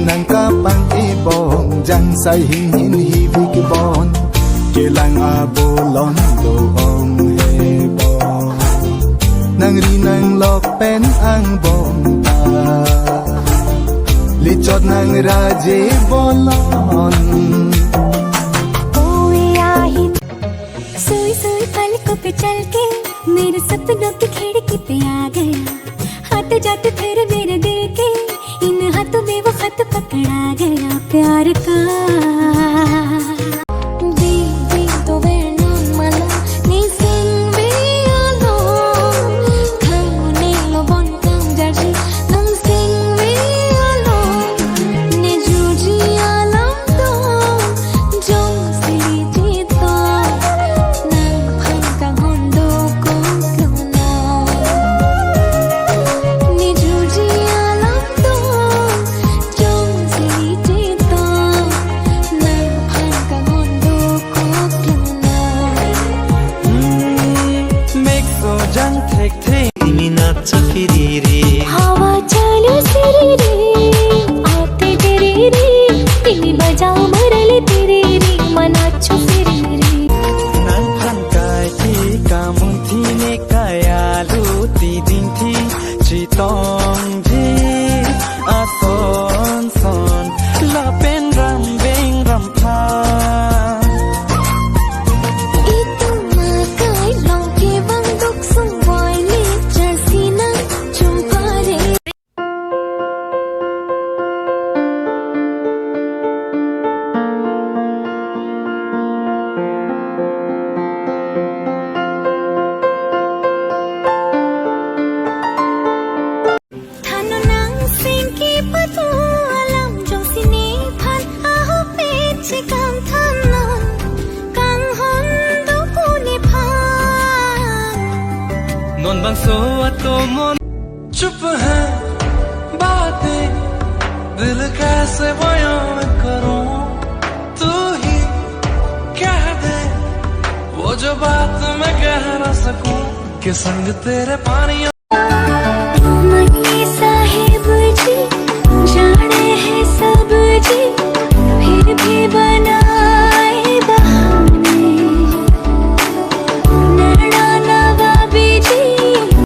nangka pang ibong jang say hin hibig bon kelang abolon doong hebon nang rinang lok pen ang bong ta lichot nang raje bolon सोई सोई पलकों पे चल के मेरे सपनों की खिड़की पे आ गया आते जाते फिर मेरे दिल के इन हाथों में वो खत पकड़ा गया प्यार का हवा चलो सिरी रे आते तेरे रे तिमी बजाओ मरले तेरे रे मनाचो फिरी रे nan pangkai ti kamun ti ne kaya lu ti din ti chi tong ji a son son la pen ram beng ram tha itu makai long ke bang duk sung boy le jasina chumpare thanu nang sing ki patu alam jong sini phan aho pe chikam thanu kang hon do ku ni phan non bang so to mon chup है बातें दिल कैसे बयां करूं तू ही कह दे वो जो बात मैं कह ना सकूं कि संग तेरे पानी